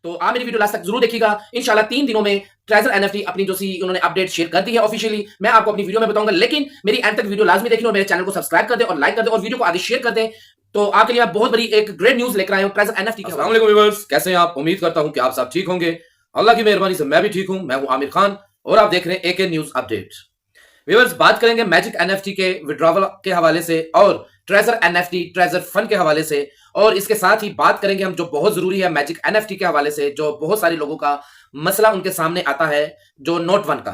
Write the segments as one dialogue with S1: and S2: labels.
S1: तो आप मेरी वीडियो लास्ट तक जरूर देखिएगा। इंशाल्लाह 3 दिनों में ट्रेजर एनएफटी अपनी जो सी उन्होंने अपडेट शेयर कर दी है ऑफिशियली, मैं आपको अपनी वीडियो में बताऊंगा। लेकिन मेरी एंड तक वीडियो लाजमी देखिए और मेरे चैनल को सब्सक्राइब कर दे और लाइक कर दे और वीडियो को आगे शेयर कर दे। तो आपके लिए बहुत बड़ी एक ग्रेट न्यूज लेकर आए हूं ट्रेजर एनएफटी के। अस्सलाम वालेकुम व्यूअर्स, कैसे हैं आप? उम्मीद करता हूं कि आप सब ठीक होंगे। अल्लाह की मेहरबानी से मैं भी ठीक हूं। मैं हूं आमिर खान और आप देख रहे हैं एके न्यूज अपडेट। व्यूअर्स, बात करेंगे मैजिक एनएफटी के विड्रॉवल के हवाले से और ट्रेजर एनएफटी ट्रेजर फंड के हवाले से, और इसके साथ ही बात करेंगे हम जो बहुत जरूरी है मैजिक एनएफटी के हवाले से, जो बहुत सारे लोगों का मसला उनके सामने आता है जो नोट 1 का,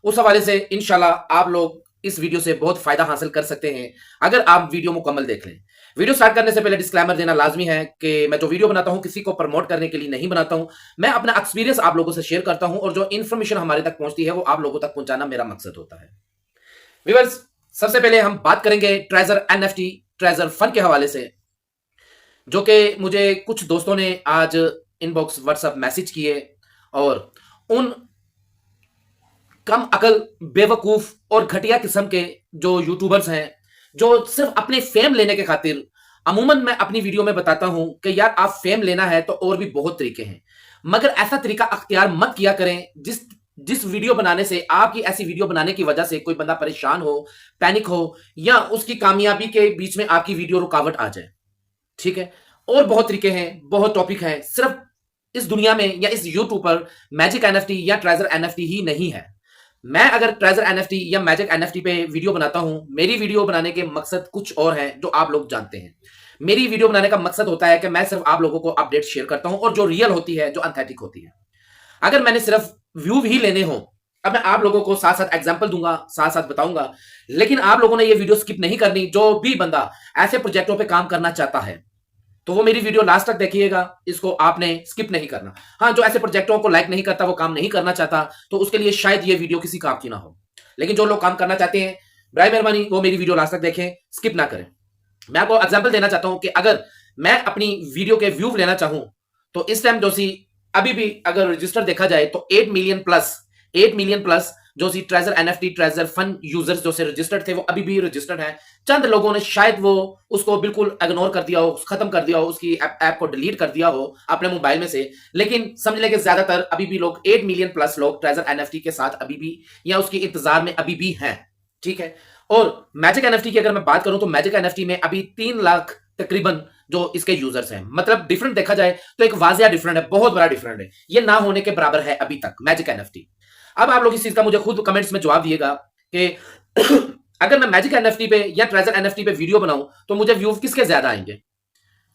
S1: उस हवाले से इंशाल्लाह आप लोग इस वीडियो से बहुत फायदा हासिल कर सकते हैं अगर आप वीडियो मुकम्मल देख लें। वीडियो स्टार्ट करने से पहले डिस्क्लेमर देना लाजमी है कि मैं जो वीडियो बनाता हूं किसी को प्रमोट करने के लिए नहीं बनाता हूं। मैं अपना एक्सपीरियंस आप लोगों से शेयर करता हूं और जो इन्फॉर्मेशन हमारे तक पहुंचती है वो आप लोगों तक पहुंचाना मेरा मकसद होता है। व्यूअर्स, सबसे पहले हम बात करेंगे ट्रेजर एनएफटी ट्रेजर फंड के हवाले से, जो कि मुझे कुछ दोस्तों ने आज इनबॉक्स व्हाट्सएप मैसेज किए और उन कम अकल बेवकूफ और घटिया किस्म के जो यूट्यूबर्स हैं जो सिर्फ अपने फेम लेने के खातिर, अमूमन मैं अपनी वीडियो में बताता हूं कि यार आप फेम लेना है तो और भी बहुत तरीके हैं, मगर ऐसा तरीका अख्तियार मत किया करें जिस जिस वीडियो बनाने से, आपकी ऐसी वीडियो बनाने की वजह से कोई बंदा परेशान हो, पैनिक हो या उसकी कामयाबी के बीच में आपकी वीडियो रुकावट आ जाए। ठीक है, और बहुत तरीके हैं, बहुत टॉपिक हैं। सिर्फ इस दुनिया में या इस यूट्यूब पर मैजिक एनएफटी या ट्रेजर एनएफटी ही नहीं है। मैं अगर ट्रेजर एनएफटी या मैजिक एनएफटी पे वीडियो बनाता हूं, मेरी वीडियो बनाने के मकसद कुछ और है जो आप लोग जानते हैं। मेरी वीडियो बनाने का मकसद होता है कि मैं सिर्फ आप लोगों को अपडेट शेयर करता हूं और जो रियल होती है, जो ऑथेंटिक होती है। अगर मैंने सिर्फ व्यू ही लेने हो, अब मैं आप लोगों को साथ साथ एग्जांपल दूंगा, साथ साथ बताऊंगा, लेकिन आप लोगों ने ये वीडियो स्किप नहीं करनी। जो भी बंदा ऐसे प्रोजेक्टों पे काम करना चाहता है तो वो मेरी वीडियो लास्ट तक देखिएगा, इसको आपने स्किप नहीं करना। हाँ, जो ऐसे प्रोजेक्टों को लाइक नहीं करता, वो काम नहीं करना चाहता, तो उसके लिए शायद ये वीडियो किसी काम की ना हो। लेकिन जो लोग काम करना चाहते हैं, बराए मेहरबानी वो मेरी वीडियो लास्ट तक देखें, स्किप ना करें। मैं आपको एग्जांपल देना चाहता हूं कि अगर मैं अपनी वीडियो के व्यू लेना चाहूं तो इस टाइम जो सी अभी भी अगर रजिस्टर देखा जाए तो 8 मिलियन प्लस जो sea treasure NFT treasure fund users जो से रजिस्टर्ड थे वो अभी भी रजिस्टर्ड हैं। चंद लोगों ने शायद वो उसको बिल्कुल इग्नोर कर दिया हो, खत्म कर दिया हो, उसकी ऐप को डिलीट कर दिया हो अपने मोबाइल में से, लेकिन समझ लें कि ज्यादातर अभी भी लोग 8 मिलियन प्लस लोग ट्रेजर एनएफटी के साथ अभी भी या उसके इंतजार में अभी भी हैं। ठीक है, और मैजिक एनएफटी की अगर मैं बात करूं तो मैजिक एनएफटी में अभी 3 लाख तकरीबन जो इसके यूजर्स हैं। मतलब डिफरेंट देखा जाए तो एक वाजिया डिफरेंट है, बहुत बड़ा डिफरेंट है, ये ना होने के बराबर है अभी तक मैजिक एनएफटी। अब आप लोग इस चीज का मुझे खुद कमेंट्स में जवाब दिएगा कि अगर मैं मैजिक एनएफटी पे या ट्रेजर एनएफटी पे वीडियो बनाऊं तो मुझे व्यूज किसके ज्यादा आएंगे?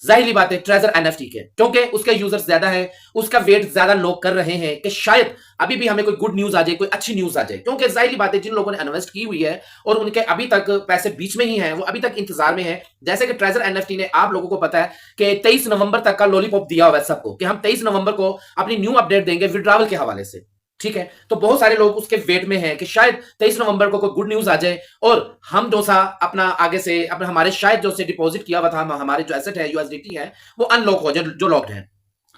S1: जाहिर बात है ट्रेजर एनएफटी के, क्योंकि उसके यूजर्स ज्यादा है, उसका वेट ज्यादा लोग कर रहे हैं कि शायद अभी भी हमें कोई गुड न्यूज आ जाए, कोई अच्छी न्यूज आ जाए। क्योंकि जाहिर बात है जिन लोगों ने इन्वेस्ट की हुई है और उनके अभी तक पैसे बीच में ही हैं, वो अभी तक इंतजार में है। जैसे कि ट्रेजर एनएफटी ने, आप लोगों को पता है कि 23 नवंबर तक का लॉलीपॉप दिया हुआ है सबको कि हम 23 नवंबर को अपनी न्यू अपडेट देंगे विड्रॉवल के हवाले से। ठीक है, तो बहुत सारे लोग उसके वेट में हैं कि शायद 23 नवंबर को कोई गुड न्यूज आ जाए और हम जो सा अपना आगे से अपना हमारे शायद जो से डिपॉजिट किया हुआ था, हमारे जो एसेट है यूएसडीटी है, वो अनलॉक हो जाए, जो लॉक्ड है।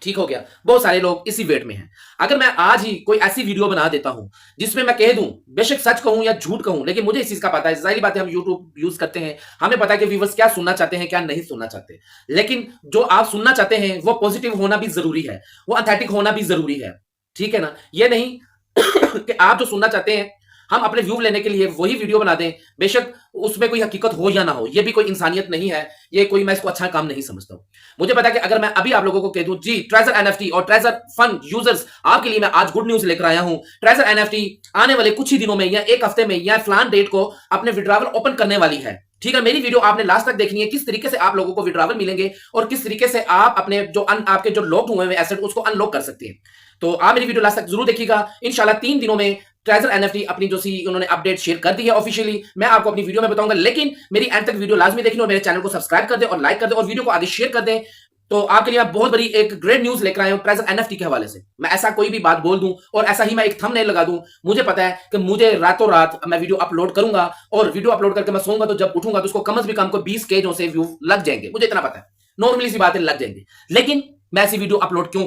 S1: ठीक हो गया, बहुत सारे लोग इसी वेट में हैं। अगर मैं आज ही कोई ऐसी वीडियो बना देता हूं जिसमें मैं कह दूं, बेशक सच कहूं या झूठ कहूं, लेकिन मुझे इस चीज का पता है, जाहिर बात है हम यूट्यूब यूज करते हैं, हमें पता है कि व्यूअर्स क्या सुनना चाहते हैं, क्या नहीं सुनना चाहते। लेकिन जो आप सुनना चाहते हैं वो पॉजिटिव होना भी जरूरी है, वो ऑथेंटिक होना भी जरूरी है। ठीक है ना, ये नहीं कि आप जो सुनना चाहते हैं हम अपने व्यू लेने के लिए वही वीडियो बना दें, बेशक उसमें कोई हकीकत हो या ना हो, ये भी कोई इंसानियत नहीं है, ये कोई, मैं इसको अच्छा काम नहीं समझता हूं। मुझे पता है कि अगर मैं अभी आप लोगों को कह दूं जी ट्रेजर एनएफटी और ट्रेजर फंड यूजर्स आपके लिए मैं आज गुड न्यूज लेकर आया हूं, ट्रेजर एनएफटी आने वाले कुछ ही दिनों में या एक हफ्ते में या फलान डेट को अपने विड्रॉवल ओपन करने वाली है। ठीक है, मेरी वीडियो आपने लास्ट तक देखनी है, किस तरीके से आप लोगों को विड्रॉवल मिलेंगे और किस तरीके से आप अपने जो आपके जो लॉक्ड हुए एसेट उसको अनलॉक कर सकते हैं। तो आप मेरी वीडियो लास्ट तक जरूर देखिएगा। इंशाल्लाह 3 दिनों में ट्रेजर एनएफटी अपनी जो सी उन्होंने अपडेट शेयर कर दी है ऑफिशियली, मैं आपको अपनी वीडियो में बताऊंगा। लेकिन मेरी एंड तक वीडियो लाजमी देखनी और मेरे चैनल को सब्सक्राइब कर दे और लाइक कर दे और वीडियो को आगे शेयर कर दे। तो आपके लिए बहुत बड़ी एक ग्रेट न्यूज लेकर आया हूं ट्रेजर एनएफटी के हवाले से। मैं ऐसा कोई भी बात बोल दूं और ऐसा ही मैं एक थंबनेल लगा दूं, मुझे पता है कि मुझे रातों रात मैं वीडियो अपलोड करूंगा और वीडियो अपलोड करके मैं सोऊंगा तो जब उठूंगा तो उसको कम से कम 20 के जो से व्यू लग जाएंगे, मुझे इतना पता है, नॉर्मली सी बातें लग जाएंगे। लेकिन मैं ऐसी वीडियो अपलोड क्यों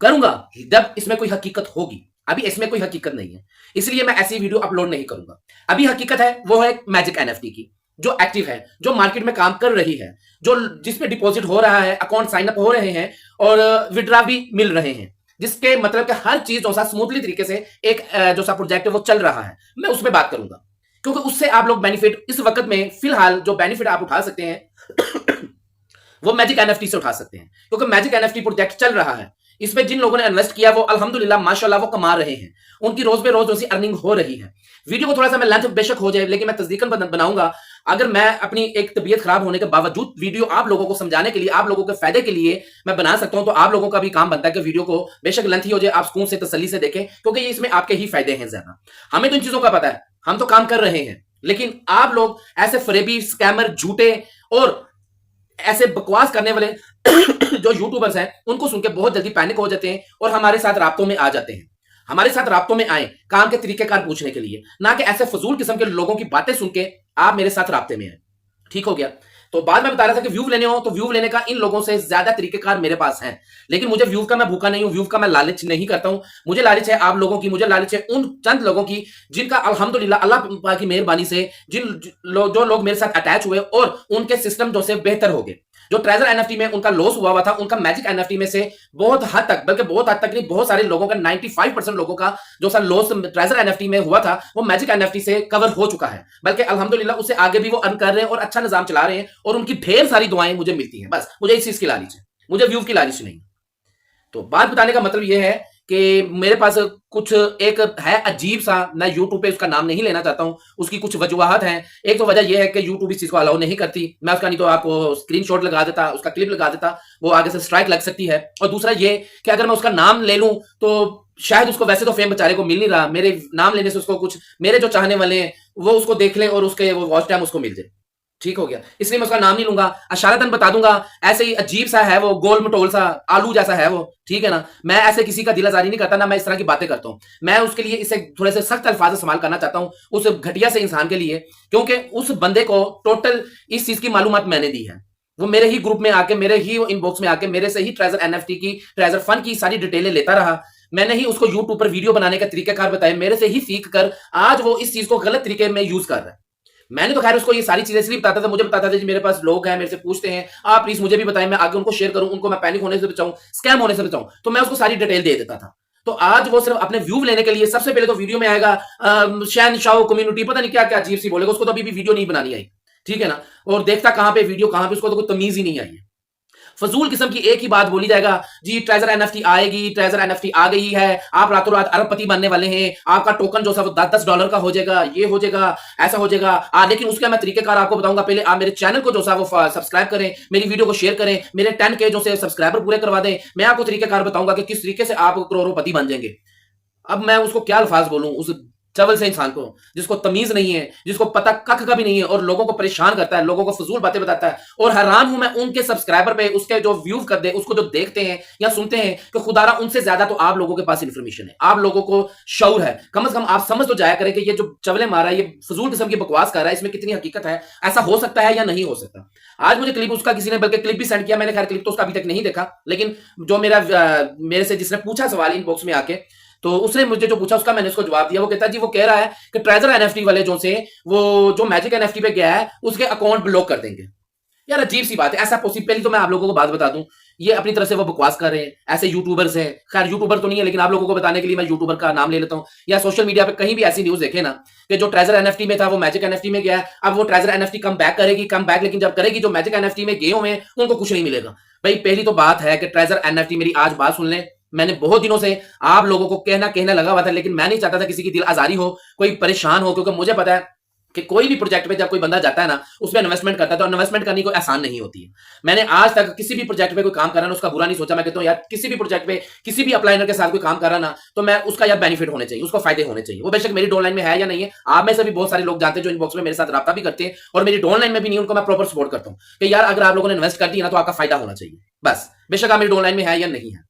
S1: करूंगा जब इसमें कोई हकीकत होगी। अभी इसमें कोई हकीकत नहीं है, इसलिए मैं ऐसी वीडियो अपलोड नहीं करूंगा। अभी हकीकत है वो है मैजिक एनएफटी की। जो एक्टिव है, जो मार्केट में काम कर रही है, जो जिसपे डिपॉजिट हो रहा है, अकाउंट साइन अप हो रहे हैं और विड्रा भी मिल रहे हैं, जिसके मतलब कि हर चीज जो सा स्मूथली तरीके से एक जो सा प्रोजेक्ट है वो चल रहा है, मैं उसमें बात करूंगा। क्योंकि उससे आप लोग बेनिफिट इस वक्त में फिलहाल जो बेनिफिट आप उठा सकते हैं वो मैजिक एनएफटी से उठा सकते हैं, क्योंकि मैजिक एनएफटी प्रोजेक्ट चल रहा है। इसमें जिन लोगों ने इन्वेस्ट किया वो अल्हम्दुलिल्लाह माशाल्लाह वो कमा रहे हैं, उनकी रोज पे रोज अर्निंग हो रही है। वीडियो को थोड़ा सा मैं लेंथ बेशक हो जाए, लेकिन मैं तस्दीकन बनाऊंगा। अगर मैं अपनी एक तबीयत खराब होने के बावजूद वीडियो आप लोगों को समझाने के लिए, आप लोगों के फायदे के लिए मैं बना सकता हूं, तो आप लोगों का भी काम बनता है कि वीडियो को बेशक लेंथ ही हो जाए, आप सुकून से तसल्ली से देखें, क्योंकि ये इसमें आपके ही फायदे हैं ज्यादा। हमें तो इन चीजों का पता है, हम तो काम कर रहे हैं, लेकिन आप लोग ऐसे फरेबी, स्कैमर, झूठे और ऐसे बकवास करने वाले जो यूट्यूबर्स हैं उनको सुन के बहुत जल्दी पैनिक हो जाते हैं और हमारे साथ राब्तों में आ जाते हैं। हमारे साथ राब्तों में आए काम के तरीकेकार पूछने के लिए, ना कि ऐसे फजूल किस्म के लोगों की बातें सुन के आप मेरे साथ राब्ते में आए। ठीक हो गया? तो बाद में बता रहा था कि व्यू लेने हो तो व्यू लेने का इन लोगों से ज्यादा तरीकेकार मेरे पास हैं, लेकिन मुझे व्यू का मैं भूखा नहीं हूं, व्यू का मैं लालच नहीं करता हूं। मुझे लालच है आप लोगों की, मुझे लालच है उन चंद लोगों की जिनका अल्हम्दुलिल्लाह अल्लाह की मेहरबानी से जो लोग मेरे साथ अटैच हुए और उनके सिस्टम जो से बेहतर हो गए। जो ट्रेजर एनएफटी में उनका लॉस हुआ था, उनका मैजिक एनएफटी में से बहुत हद तक, बल्कि बहुत हद तक नहीं, बहुत सारे लोगों का 95% लोगों का जो सा लॉस ट्रेजर एनएफटी में हुआ था वो मैजिक एनएफटी से कवर हो चुका है। बल्कि अल्हम्दुलिल्लाह उससे आगे भी वो अर्न कर रहे हैं और अच्छा निजाम चला रहे हैं और उनकी ढेर सारी दुआएं मुझे मिलती हैं। बस मुझे इस चीज की लालच है, मुझे व्यू की लालच नहीं। तो बात बताने का मतलब यह है कि मेरे पास कुछ एक है अजीब सा, मैं यूट्यूब पे उसका नाम नहीं लेना चाहता हूं, उसकी कुछ वजूहत हैं। एक तो वजह यह है कि यूट्यूब इस चीज को अलाउ नहीं करती, मैं उसका नहीं तो आपको स्क्रीनशॉट लगा देता, उसका क्लिप लगा देता, वो आगे से स्ट्राइक लग सकती है। और दूसरा ये कि अगर मैं उसका नाम ले लूं तो शायद उसको, वैसे तो फेम बेचारे को मिल नहीं रहा, मेरे नाम लेने से उसको कुछ मेरे जो चाहने वाले हैं वो उसको देख लें और उसके वो वॉच टाइम उसको मिल जाए। ठीक हो गया? इसलिए मैं उसका नाम नहीं लूंगा, अशारतन बता दूंगा। ऐसे ही अजीब सा है वो, गोल मटोल सा, आलू जैसा है वो, ठीक है ना। मैं ऐसे किसी का दिल आजारी नहीं करता, ना मैं इस तरह की बातें करता हूं। मैं उसके लिए इसे थोड़े से सख्त अल्फाज इस्तेमाल करना चाहता हूं उस घटिया से इंसान के लिए, क्योंकि उस बंदे को टोटल इस चीज की मालूमात मैंने दी है। वो मेरे ही ग्रुप में आके, मेरे ही इनबॉक्स में आके, मेरे से ही ट्रेजर एनएफटी की, ट्रेजर फंड की सारी डिटेलें लेता रहा। मैंने ही उसको यूट्यूब पर वीडियो बनाने का तरीकाकार बताया, मेरे से ही सीख कर आज वो इस चीज को गलत तरीके में यूज कर रहा है। मैंने तो खैर उसको ये सारी चीजें इसलिए बताता था, मुझे बताता था जी मेरे पास लोग हैं, मेरे से पूछते हैं, आप प्लीज मुझे भी बताएं, मैं आगे उनको शेयर करूं, उनको मैं पैनिक होने से बचाऊं, स्कैम होने से बचाऊं। तो मैं उसको सारी डिटेल दे देता था। तो आज वो सिर्फ अपने व्यू लेने के लिए सबसे पहले तो वीडियो में आएगा शहनशाह कम्युनिटी, पता नहीं क्या क्या अजीब सी बोलेगा, उसको तो अभी भी वीडियो नहीं बनानी आई, ठीक है ना। और देखता कहां पे वीडियो, कहां पे, उसको तो कोई तमीज ही नहीं आई है। फजूल किस्म की एक ही बात बोली जाएगा, जी ट्रेजर एनएफटी आएगी, ट्रेजर एनएफटी आ गई है, आप रातों रात अरबपति बनने वाले हैं, आपका टोकन जो है $10 का हो जाएगा, ये हो जाएगा, ऐसा हो जाएगा। लेकिन उसका मैं तरीकेकार आपको बताऊंगा। पहले आप मेरे चैनल को जो है वो सब्सक्राइब करें, मेरी वीडियो को शेयर करें, मेरे 10K जो से सब्सक्राइबर पूरे करवा दें। मैं आपको तरीकेकार बताऊंगा कि किस तरीके से आप करोड़पति बन जाएंगे। अब मैं उसको क्या अल्फाज बोलूं उस चवल से इंसान को, जिसको तमीज नहीं है, जिसको पता कख का भी नहीं है और लोगों को परेशान करता है, लोगों को फजूल बातें बताता है। और हैरान हूं मैं उनके सब्सक्राइबर पे, उसके जो व्यूज कर दे, उसको जो देखते हैं या सुनते हैं, कि खुदारा उनसे ज्यादा तो आप लोगों के पास इंफॉर्मेशन है, आप लोगों को शऊर है। कम से कम आप समझ तो जाया करें कि ये जो चवले मारा है, ये फजूल किस्म की बकवास कर रहा है, इसमें कितनी हकीकत है, ऐसा हो सकता है या नहीं हो सकता। आज मुझे क्लिप उसका किसी ने बल्कि क्लिप भी सेंड किया, मैंने खैर क्लिप तो उसका अभी तक नहीं देखा, लेकिन जो मेरे से जिसने पूछा सवाल इनबॉक्स में आके, तो उसने मुझे जो पूछा उसका मैंने उसको जवाब दिया। वो कहता है जी, वो कह रहा है कि ट्रेजर एनएफटी वाले जो से वो जो मैजिक एनएफटी पे गया है उसके अकाउंट ब्लॉक कर देंगे। यार अजीब सी बात है, ऐसा पॉसिबल। पहले तो मैं आप लोगों को बात बता दूं, ये अपनी तरफ से वो बकवास कर रहे हैं, ऐसे यूट्यूबर्स हैं। खैर यूट्यूबर तो नहीं है, लेकिन आप लोगों को बताने के लिए मैं यूट्यूबर का नाम ले लेता हूं। या सोशल मीडिया पे कहीं भी ऐसी न्यूज देखे ना कि जो ट्रेजर एनएफटी में था वो मैजिक एनएफटी में गया, अब वो ट्रेजर एनएफटी कम बैक करेगी, कम बैक, लेकिन जब करेगी जो मैजिक एनएफटी में गए हुए हैं उनको कुछ नहीं मिलेगा। भाई पहली तो बात है कि ट्रेजर एनएफटी, मेरी आज बात सुन लें, मैंने बहुत दिनों से आप लोगों को कहना लगा हुआ था, लेकिन मैं नहीं चाहता था किसी की दिल आजारी हो, कोई परेशान हो, क्योंकि मुझे पता है कि कोई भी प्रोजेक्ट पे जब कोई बंदा जाता है ना, उसमें इन्वेस्टमेंट करता है, तो इन्वेस्टमेंट करनी कोई आसान नहीं होती है। मैंने आज तक किसी भी प्रोजेक्ट पे कोई काम कर रहा ना, उसका बुरा नहीं सोचा। मैं कहता हूं यार, किसी भी प्रोजेक्ट पे किसी भी अपलाइनर के साथ कोई काम कर रहा ना, तो मैं उसका यार बेनिफिट होने चाहिए, उसको फायदे होने चाहिए। वो बेशक मेरी डॉनलाइन में है या नहीं है, आप में से भी बहुत सारे लोग जानते हैं जो इनबॉक्स में मेरे साथ राब्ता भी करते हैं और मेरी डॉनलाइन में भी नहीं, उनको मैं प्रॉपर सपोर्ट करता हूं कि यार अगर आप लोगों ने इन्वेस्ट कर दिया ना तो आपका फायदा होना चाहिए, बस। बेशक आप मेरी डॉनलाइन में है या नहीं है।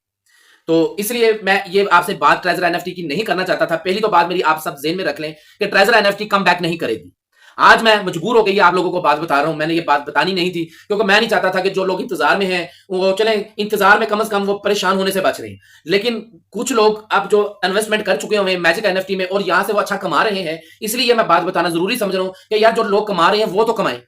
S1: तो इसलिए मैं ये आपसे बात ट्रेजर एनएफटी की नहीं करना चाहता था। पहली तो बात मेरी आप सब जेन में रख लें कि ट्रेजर एनएफटी कम बैक नहीं करेगी। आज मैं मजबूर हो गई आप लोगों को बात बता रहा हूं। मैंने ये बात बतानी नहीं थी क्योंकि मैं नहीं चाहता था कि जो लोग इंतजार में हैं वो चले इंतजार में कम से कम वो परेशान होने से बच रहे हैं। लेकिन कुछ लोग अब जो इन्वेस्टमेंट कर चुके हुए हैं मैजिक एनएफटी में और यहां से वो अच्छा कमा रहे हैं, इसलिए मैं बात बताना जरूरी समझ रहा हूं कि यार जो लोग कमा रहे हैं वो तो कमाएं,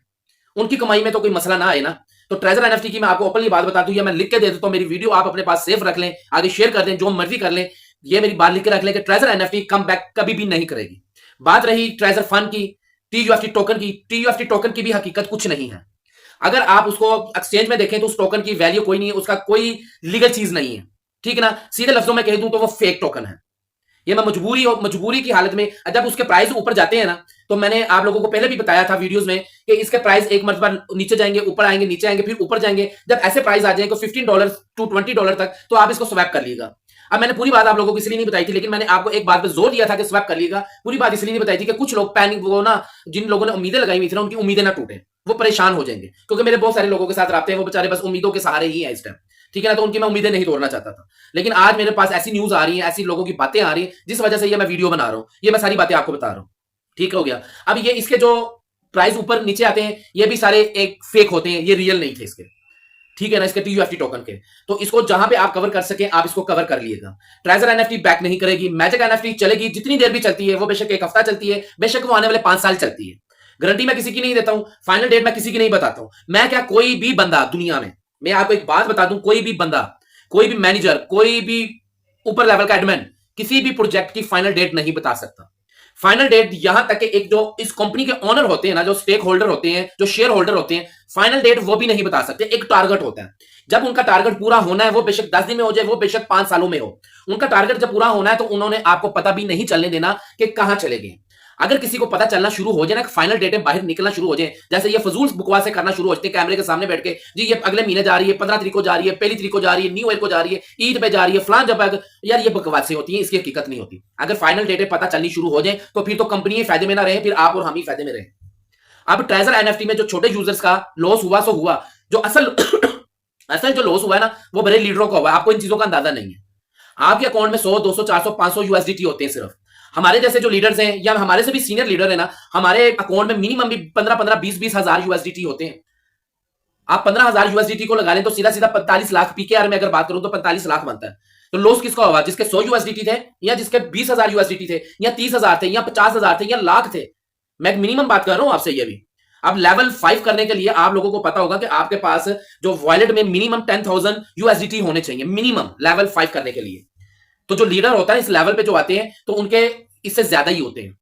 S1: उनकी कमाई में तो कोई मसला ना आए ना। तो ट्रेजर एनएफटी की मैं आपको ओपनली बात बता दूं या मैं लिख के दे देता हूं, मेरी वीडियो आप अपने पास सेव रख लें, आगे शेयर कर दें, जो मर्जी कर लें, ये मेरी बात लिख के रख लें कि ट्रेजर एनएफटी कम बैक कभी भी नहीं करेगी। बात रही ट्रेजर फंड की, टीयूएफटी टोकन की, टीयूएफटी टोकन की भी हकीकत कुछ नहीं है। अगर आप उसको एक्सचेंज में देखें तो उस टोकन की वैल्यू कोई नहीं है, उसका कोई लीगल चीज नहीं है, ठीक है ना। सीधे लफ्जों में कह दूं तो वो फेक टोकन है। ये मैं मजबूरी की हालत में जब उसके प्राइस ऊपर जाते हैं ना, तो मैंने आप लोगों को पहले भी बताया था वीडियोस में कि इसके प्राइस एक मरतबा नीचे जाएंगे, ऊपर आएंगे, नीचे आएंगे, फिर ऊपर जाएंगे। जब ऐसे प्राइस आ जाएंगे $15 टू $20 तक, तो आप इसको स्वैप कर लीजिएगा। अब मैंने पूरी बात आप लोगों को इसलिए नहीं बताई थी, लेकिन मैंने आपको एक बात पर जोर दिया था कि स्वैप कर लीजिएगा। पूरी बात इसलिए नहीं बताई थी कि कुछ लोग पैनिक, वो ना जिन लोगों ने उम्मीदें लगाई हुई थी ना, उनकी उम्मीदें ना टूटे, वो परेशान हो जाएंगे। क्योंकि मेरे बहुत सारे लोगों के साथ रहते हैं, वो बेचारे बस उम्मीदों के सहारे ही है इस टाइम, ठीक है ना। तो उनकी मैं उम्मीदें नहीं तोड़ना चाहता था, लेकिन आज मेरे पास ऐसी न्यूज आ रही है, ऐसी लोगों की बातें आ रही है, जिस वजह से ये मैं वीडियो बना रहा हूं, ये मैं सारी बातें आपको बता रहा हूं, ठीक हो गया। अब ये इसके जो प्राइस ऊपर नीचे आते हैं, ये भी सारे एक फेक होते हैं, ये रियल नहीं थे इसके, ठीक है ना, इसके टीयूएफटी टोकन के। तो इसको जहां पे आप कवर कर सके आप इसको कवर कर लीजिएगा। ट्रेजर एनएफटी बैक नहीं करेगी, मैजिक एनएफटी चलेगी, जितनी देर भी चलती है, वो बेशक एक हफ्ता चलती है, बेशक वो आने वाले 5 साल चलती है। गारंटी मैं किसी की नहीं देता हूं, फाइनल डेट मैं किसी की नहीं बताता हूं। मैं क्या, कोई भी बंदा दुनिया में, मैं आपको एक बात बता दूं, कोई भी बंदा, कोई भी मैनेजर, कोई भी ऊपर लेवल का एडमिन किसी भी प्रोजेक्ट की फाइनल डेट नहीं बता सकता। फाइनल डेट यहां तक कि एक जो इस कंपनी के ओनर होते हैं ना, जो स्टेक होल्डर होते हैं, जो शेयर होल्डर होते हैं, फाइनल डेट वो भी नहीं बता सकते। एक टारगेट होता है, जब उनका टारगेट पूरा होना है, वो बेशक 10 दिन में हो जाए, वो बेशक 5 सालों में हो, उनका टारगेट जब पूरा होना है तो उन्होंने आपको पता भी नहीं चलने देना कि कहां चले गए। अगर किसी को पता चलना शुरू हो जाए ना, फाइनल डेट में बाहर निकलना शुरू हो जाए, जैसे ये फजूल बकवास से करना शुरू हो जाते हैं कैमरे के सामने बैठ के, जी ये अगले महीने जा रही है, 15 तारीख को जा रही है, 1 तारीख को जा रही है, न्यू ईयर को जा रही है, ईद पे जा रही है, फलान जब, यार ये बकवासें होती हैं, इसकी हकीकत नहीं होती। अगर फाइनल डेटें पता चलनी शुरू हो जाए तो फिर तो कंपनी फायदे में ना रहे, फिर आप और हम ही फायदे में रहे। अब ट्रेजर एनएफटी में जो छोटे यूजर्स का लॉस हुआ सो हुआ, जो असल असल जो लॉस हुआ है ना, वो बड़े लीडरों का हुआ है। आपको इन चीजों का अंदाजा नहीं है। आपके अकाउंट में 100, 200, 400, 500 यूएसडीटी होते हैं सिर्फ। हमारे जैसे जो लीडर्स हैं या हमारे से भी सीनियर लीडर है ना, हमारे अकाउंट में मिनिमम भी 15-15, 20-20 हजार यूएसडीटी होते हैं। आप 15,000 यूएसडीटी को लगा लें तो सीधा सीधा 45 लाख, पीकेआर में अगर बात करूं तो 45 लाख बनता है। तो लॉस किसका हुआ, जिसके 100 यूएसडीटी थे, या जिसके 20,000 यूएसडीटी थे, या 30,000 थे, या 50,000 थे, या लाख थे। मैं मिनिमम बात कर रहा हूं आपसे। ये भी अब लेवल 5 करने के लिए आप लोगों को पता होगा कि आपके पास जो वॉलेट में मिनिमम 10,000 यूएसडीटी होने चाहिए, मिनिमम लेवल 5 करने के लिए। तो जो लीडर होता है इस लेवल पे जो आते हैं तो उनके इससे ज्यादा ही होते हैं।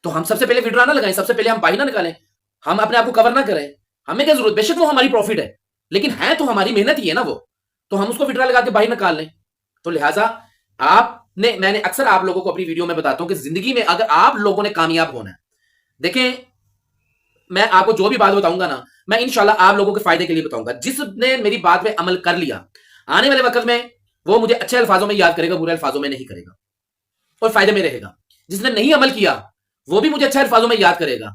S1: तो हम सबसे पहले विड्रॉ ना लगाएं, सबसे पहले हम बाई ना निकालें, हम अपने आप को कवर ना करें। हमें क्या जरूरत, बेशक वो हमारी प्रॉफिट है, लेकिन है तो हमारी मेहनत ही है ना वो, तो हम उसको विड्रॉ लगा के बाई निकाल लें। तो लिहाजा आपने, मैंने अक्सर आप लोगों को अपनी वीडियो में बताता हूं कि जिंदगी में अगर आप लोगों ने कामयाब होना है, देखें मैं आपको जो भी बात बताऊंगा ना, मैं इंशाल्लाह आप लोगों के फायदे के लिए बताऊंगा। जिसने मेरी बात पे अमल कर लिया, आने वाले वक्त में वो मुझे अच्छे अल्फाजों में याद करेगा, बुरे अल्फाजों में नहीं करेगा, और फायदे में रहेगा। जिसने नहीं अमल किया वो भी मुझे अच्छे अल्फाजों में याद करेगा,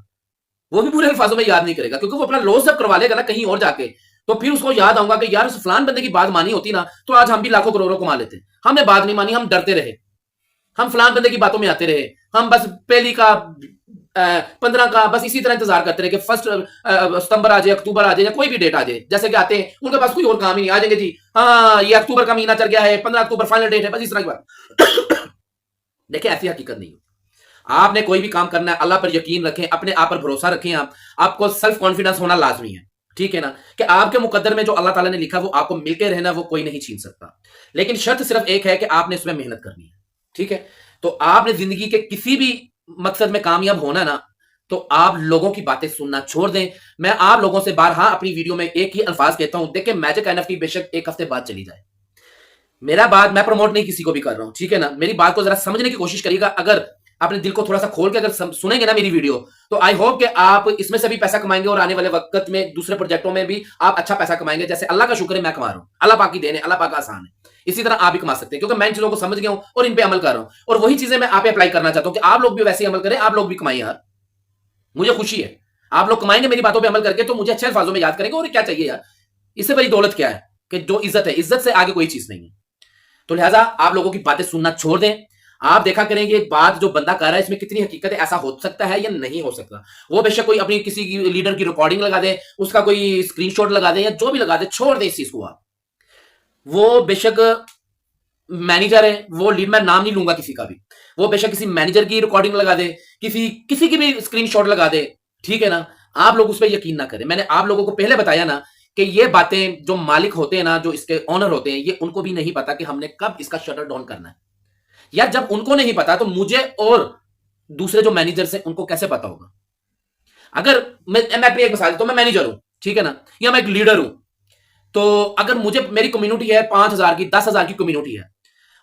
S1: वो भी बुरे अल्फाजों में याद नहीं करेगा, क्योंकि वो अपना लॉस जब करवा लेगा ना कहीं और जाके, तो फिर उसको याद आऊंगा कि यार उस फलान बंदे की बात मानी होती ना तो आज हम भी लाखों करोड़ों कमा लेते। हमने बात नहीं मानी, हम डरते रहे, हम फलान बंदे की बातों में आते रहे, हम बस पहली का 15 का बस इसी तरह इंतजार करते रहे कि 1 सितंबर आ जाए, अक्टूबर आ जाए, या कोई भी डेट आ जाए। जैसे कि आते हैं उनके पास कोई और काम ही नहीं, आ जाएंगे जी हाँ ये अक्टूबर का महीना चल गया है, 15 अक्टूबर फाइनल डेट है, बस इस तरह की बात। देखिए ऐसी हकीकत नहीं है। आपने कोई भी काम करना है, अल्लाह पर यकीन रखें, अपने आप पर भरोसा रखें। आपको सेल्फ कॉन्फिडेंस होना लाजमी है, ठीक है ना, कि आपके मुकद्दर में जो अल्लाह ताला ने लिखा वो आपको मिलके रहना, वो कोई नहीं छीन सकता। लेकिन शर्त सिर्फ एक है कि आपने इसमें मेहनत करनी है, ठीक है। तो आपने जिंदगी के किसी भी मकसद में कामयाब होना ना, तो आप लोगों की बातें सुनना छोड़ दें। मैं आप लोगों से बारहा अपनी वीडियो में एक ही अल्फाज कहता हूं, देखिए मैजिक एनएफटी बेशक एक हफ्ते बाद चली जाए, मेरा बात मैं प्रमोट नहीं किसी को भी कर रहा हूं, ठीक है ना। मेरी बात को जरा समझने की कोशिश करिएगा। अगर अपने दिल को थोड़ा सा खोल के अगर सुनेंगे ना मेरी वीडियो, तो आई होप कि आप इसमें से भी पैसा कमाएंगे और आने वाले वक्त में दूसरे प्रोजेक्टों में भी आप अच्छा पैसा कमाएंगे। जैसे अल्लाह का शुक्र है मैं कमा रहा हूं, अल्लाह पाक की देन है, अल्लाह पाक आसान है, इसी तरह आप भी कमा सकते हैं, क्योंकि मैं इन चीजों को समझ गया हूं और इन पे अमल कर रहा हूं। और वही चीजें मैं आप पे अप्लाई करना चाहता हूं कि आप लोग भी वैसे ही अमल करें, आप लोग भी कमाएं यार। मुझे खुशी है आप लोग कमाएंगे मेरी बातों पे अमल करके, तो मुझे अच्छे अल्फाजों में याद करेंगे। और क्या चाहिए यार, इससे बड़ी दौलत क्या है कि जो इज्जत है, इज्जत से आगे कोई चीज नहीं है। तो लिहाजा आप लोगों की बातें सुनना छोड़ दें, आप देखा करेंगे बात जो बंदा कर रहा है इसमें कितनी हकीकत है, ऐसा हो सकता है या नहीं हो सकता। वो बेशक कोई अपनी किसी की लीडर की रिकॉर्डिंग लगा दे, उसका कोई स्क्रीनशॉट लगा दे या जो भी लगा दे, छोड़ दे इस चीज को आप। वो बेशक मैनेजर है, वो लीड, मैं नाम नहीं लूंगा किसी का भी, वो बेशक किसी मैनेजर की रिकॉर्डिंग लगा दे, किसी किसी की भी स्क्रीनशॉट लगा दे, ठीक है ना। आप लोग उस पर यकीन ना करें। मैंने आप लोगों को पहले बताया ना कि ये बातें जो मालिक होते हैं ना, जो इसके ऑनर होते हैं, ये उनको भी नहीं पता कि हमने कब इसका शटर डाउन करना है। यार जब उनको नहीं पता तो मुझे और दूसरे जो मैनेजर्स हैं उनको कैसे पता होगा। अगर मैं अपनी एक मिसाल देता हूं, मैं मैनेजर हूं, ठीक है ना, या मैं एक लीडर हूं, तो अगर मुझे मेरी कम्युनिटी है 5,000 की, 10,000 की कम्युनिटी है,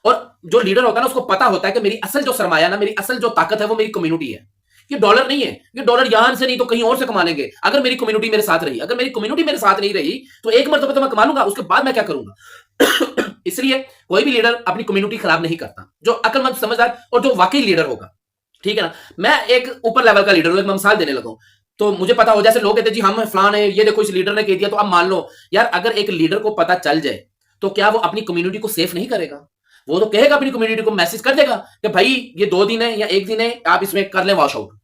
S1: और जो लीडर होता है ना उसको पता होता है कि मेरी असल जो सरमाया ना, मेरी असल जो ताकत है वो मेरी कम्युनिटी है। ये डॉलर नहीं है, ये डॉलर यहां से नहीं तो कहीं और से कमा लेंगे अगर मेरी कम्युनिटी मेरे साथ रही। अगर मेरी कम्युनिटी मेरे साथ नहीं रही तो एक मरतबा तो मैं कमा लूंगा, उसके बाद मैं क्या करूंगा। इसलिए कोई भी लीडर अपनी कम्युनिटी खराब नहीं करता, जो अक्लमंद समझदार और जो वाकई लीडर होगा, ठीक है ना। मैं एक ऊपर लेवल का लीडर हूं, एक मैं मिसाल देने लगा हूं, तो मुझे पता हो, जैसे लोग कहते हैं जी हम फलान है, ये देखो इस लीडर ने कह दिया, तो अब मान लो। यार अगर एक लीडर को पता चल जाए तो क्या वो अपनी कम्युनिटी को सेफ नहीं करेगा? वो तो कहेगा, अपनी कम्युनिटी को मैसेज कर देगा कि भाई ये 2 दिन है या 1 दिन है, आप इसमें कर लें वॉश आउट।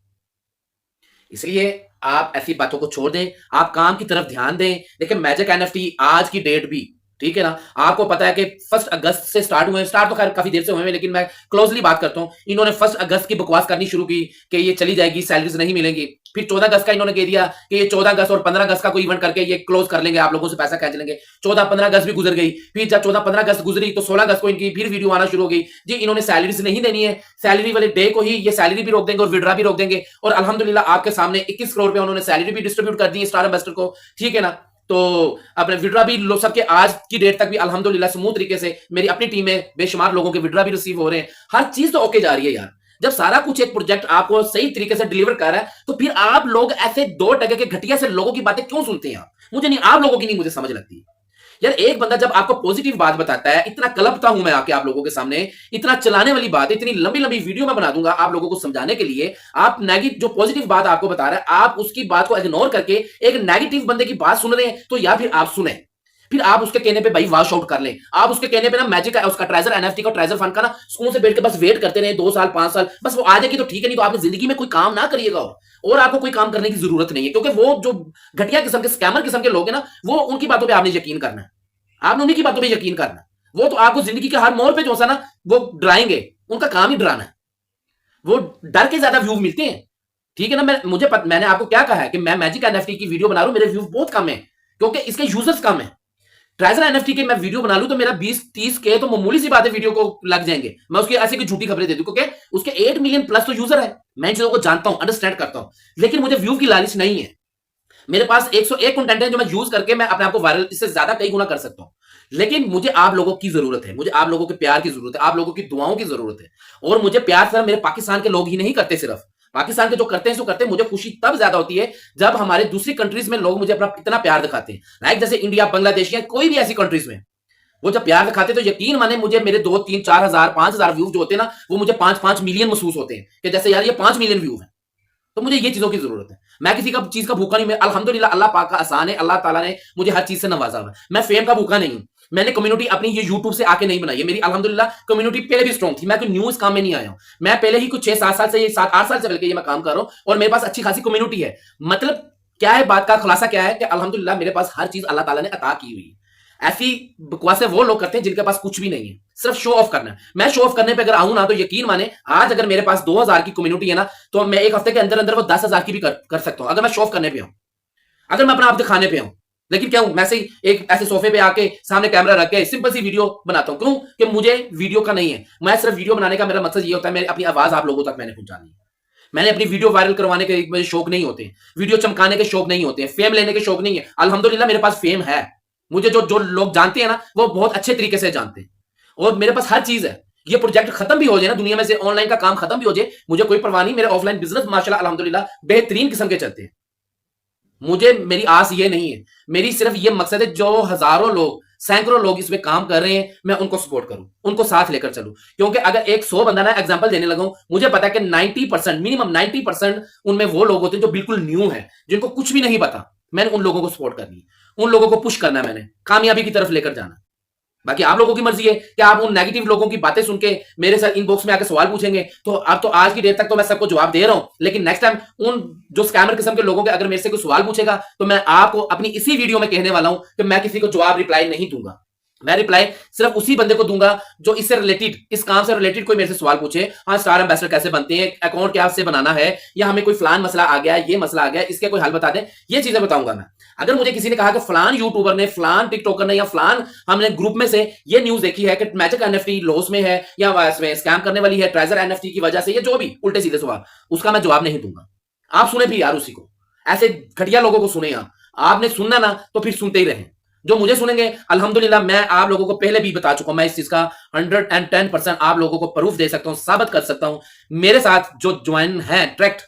S1: इसलिए आप ऐसी बातों को छोड़ दें, आप काम की तरफ ध्यान दें। देखिए मैजिक एनएफटी आज की डेट भी, ठीक है ना, आपको पता है कि 1 अगस्त से स्टार्ट हुए, स्टार्ट तो खैर काफी देर से हुए हैं, लेकिन मैं क्लोजली बात करता हूं। इन्होंने 1 अगस्त की बकवास करनी शुरू की कि ये चली जाएगी, सैलरीज नहीं मिलेंगी। फिर 14 अगस्त का इन्होंने कह दिया कि ये 14 अगस्त और 15 अगस्त का कोई इवेंट करके ये क्लोज कर लेंगे, आप लोगों से पैसा खींच लेंगे। 14-15 अगस्त भी गुजर गई। फिर जब 14-15 अगस्त गुजरी तो 16 अगस्त को इनकी फिर वीडियो आना शुरू हो गई, जी इन्होंने सैलरीज नहीं देनी है, सैलरी वाले डे को ही ये सैलरी भी रोक देंगे और विड्रा भी रोक देंगे। और अल्हम्दुलिल्लाह आपके सामने 21 करोड़ रुपए उन्होंने सैलरी भी डिस्ट्रीब्यूट कर दी स्टार एम्बेसडर को, ठीक है ना। तो अपने विड्रा भी लोग सबके आज की डेट तक भी अल्हम्दुलिल्लाह स्मूथ तरीके से मेरी अपनी टीम में बेशुमार लोगों के विड्रा भी रिसीव हो रहे हैं। हर चीज तो ओके जा रही है यार। जब सारा कुछ एक प्रोजेक्ट आपको सही तरीके से डिलीवर कर रहा है तो फिर आप लोग ऐसे 2 टके के घटिया से लोगों की बातें क्यों सुनते हैं? मुझे नहीं, आप लोगों की नहीं मुझे समझ लगती यार। एक बंदा जब आपको पॉजिटिव बात बताता है, इतना कलपता हूं मैं आके आप लोगों के सामने, इतना चलाने वाली बात, इतनी लंबी लंबी वीडियो में बना दूंगा आप लोगों को समझाने के लिए। आप नेगेटिव जो पॉजिटिव बात आपको बता रहा है, आप उसकी बात को इग्नोर करके एक नेगेटिव बंदे की बात सुन रहे हैं, तो या फिर आप सुने, फिर आप उसके कहने पे भाई वॉश आउट कर लें। आप उसके कहने पे ना मैजिक का उसका ट्रेजर एनएफटी का ट्रेजर फंड का ना सुकून से बैठ के बस वेट करते रहे 2 साल 5 साल, बस वो आ जाएगी तो ठीक है, नहीं तो आपने जिंदगी में कोई काम ना करिएगा। और आपको कोई काम करने की जरूरत नहीं है, क्योंकि वो जो घटिया किस्म के स्कैमर किस्म के लोग हैं ना, वो उनकी बातों पर आपने यकीन करना है, आपने उन्हीं की बातों पर यकीन करना है। वो तो आपको जिंदगी के हर मोड़ पे जो सा ना वो डराएंगे, उनका काम ही डराना है। वो डर के ज्यादा व्यू मिलते हैं, ठीक है ना। मैंने आपको क्या कहा है कि मैं मैजिक एनएफटी की वीडियो बना रहा हूं, मेरे व्यू बहुत कम है क्योंकि इसके यूजर्स कम है। ट्रेजर एनएफटी के मैं वीडियो बना लूं तो मेरा 20-30 के तो मामूली सी बात है, वीडियो को लग जाएंगे। मैं उसकी ऐसे की झूठी खबरें दे दूं क्योंकि उसके 8 मिलियन प्लस तो यूजर है। मैं इन चीजों को जानता हूं, अंडरस्टैंड करता हूं, लेकिन मुझे व्यू की लालच नहीं है। मेरे पास 101 कंटेंट है जो मैं यूज करके मैं अपने आप को वायरल इससे ज्यादा कई गुना कर सकता हूं। लेकिन मुझे आप लोगों की जरूरत है, मुझे आप लोगों के प्यार की जरूरत है, आप लोगों की दुआओं की जरूरत है। और मुझे प्यार सिर्फ मेरे पाकिस्तान के लोग ही नहीं करते, सिर्फ पाकिस्तान के जो करते हैं सो करते हैं। मुझे खुशी तब ज्यादा होती है जब हमारे दूसरी कंट्रीज में लोग मुझे अपना इतना प्यार दिखाते हैं, लाइक जैसे इंडिया, बांग्लादेश या कोई भी ऐसी कंट्रीज में वो जब प्यार दिखाते तो यकीन माने मुझे मेरे 2-3-4 हजार 5,000 व्यूज जो होते हैं ना, वो मुझे 5-5 मिलियन महसूस होते हैं कि जैसे यार ये 5 मिलियन व्यू है। तो मुझे ये चीजों की जरूरत है। मैं किसी का चीज का भूखा नहीं, मैं अल्हम्दुलिल्लाह अल्लाह पाक का आसान है, अल्लाह ताला ने मुझे हर चीज से नवाजा हुआ है। मैं फेम का भूखा नहीं हूं। मैंने कम्युनिटी अपनी ये यूट्यूब से आके नहीं बनाई है, मेरी अल्हम्दुलिल्लाह कम्युनिटी पहले भी स्ट्रॉन्ग थी। मैं कोई न्यू इस काम में नहीं आया हूं। मैं पहले ही कुछ 6-7 साल से, 7-8 साल से बल्कि ये मैं काम कर रहा हूं और मेरे पास अच्छी खासी कम्युनिटी है। मतलब क्या है, बात का खुलासा क्या है कि अल्हम्दुलिल्लाह मेरे पास हर चीज अल्लाह ताला ने अता की हुई है। ऐसी बकवासें वो लोग करते हैं जिनके पास कुछ भी नहीं है, सिर्फ शो ऑफ करना है। मैं शो ऑफ करने पे अगर आऊं ना तो यकीन माने, आज अगर मेरे पास 2,000 की कम्युनिटी है ना, तो मैं एक हफ्ते के अंदर अंदर वो 10,000 की भी कर सकता हूं, अगर मैं शो ऑफ करने पे हूं, अगर मैं अपना आप दिखाने पे हूं। लेकिन क्या हूं मैं, से एक ऐसे सोफे पे आके सामने कैमरा रख के सिंपल सी वीडियो बनाता हूं। क्यों? कि मुझे वीडियो का नहीं है, मैं सिर्फ वीडियो बनाने का मेरा मकसद ये होता है, मेरी अपनी आवाज आप लोगों तक मैंने पहुंचानी है। मैंने अपनी वीडियो वायरल करवाने के मुझे शौक नहीं होते, वीडियो चमकाने के शौक नहीं होते, फेम लेने के शौक नहीं है। अल्हम्दुलिल्लाह मेरे पास फेम है, मुझे जो जो लोग जानते हैं ना वो बहुत अच्छे तरीके से जानते हैं, और मेरे पास हर चीज है। ये प्रोजेक्ट खत्म भी हो जाए ना, दुनिया में से ऑनलाइन का काम खत्म भी हो जाए, मुझे कोई परवाह नहीं। मेरे ऑफलाइन बिजनेस माशाल्लाह अल्हम्दुलिल्लाह बेहतरीन किस्म के चलते हैं। मुझे मेरी आस ये नहीं है, मेरी सिर्फ ये मकसद है जो हजारों लोग, सैकड़ों लोग इसमें काम कर रहे हैं, मैं उनको सपोर्ट करूं, उनको साथ लेकर चलूं। क्योंकि अगर एक 100 बंदा ना एग्जांपल देने लगूं, मुझे पता है कि 90% मिनिमम 90% उनमें वो लोग होते हैं जो बिल्कुल न्यू है, जिनको कुछ भी नहीं पता। मैंने उन लोगों को सपोर्ट करनी है, उन लोगों को पुश करना है, मैंने कामयाबी की तरफ लेकर जाना। बाकी आप लोगों की मर्जी है कि आप उन नेगेटिव लोगों की बातें सुन के मेरे साथ इनबॉक्स में आके सवाल पूछेंगे। तो अब तो आज की डेट तक तो मैं सबको जवाब दे रहा हूं, लेकिन नेक्स्ट टाइम उन जो स्कैमर किस्म के लोगों के अगर मेरे से कोई सवाल पूछेगा तो मैं आपको अपनी इसी वीडियो में कहने वाला हूं कि मैं किसी को जवाब रिप्लाई नहीं दूंगा। मैं रिप्लाई सिर्फ उसी बंदे को दूंगा जो इससे रिलेटेड, इस काम से रिलेटेड कोई मेरे से सवाल पूछे। हाँ, स्टार एम्बेसडर कैसे बनते हैं, अकाउंट क्या से बनाना है, या हमें कोई फलान मसला आ गया, ये मसला आ गया, इसके कोई हल बता दें, ये चीजें बताऊंगा मैं। अगर मुझे किसी ने कहा कि फलान यूट्यूबर ने, फलान टिकटॉकर ने, या फलान हमने ग्रुप में से ये न्यूज देखी है कि मैजिक एनएफटी लॉस में है या इसमें स्कैम करने वाली है ट्रेजर एनएफटी की वजह से, ये जो भी उल्टे सीधे सवाल, उसका मैं जवाब नहीं दूंगा। आप सुने भी यार उसी को, ऐसे घटिया लोगों को सुने आप। आपने सुनना ना तो फिर सुनते ही रहें। जो मुझे सुनेंगे अल्हम्दुलिल्लाह, मैं आप लोगों को पहले भी बता चुका हूं, मैं इस चीज का 110% आप लोगों को प्रूफ दे सकता हूं, साबित कर सकता हूं। मेरे साथ जो ज्वाइन है ट्रैक्ट,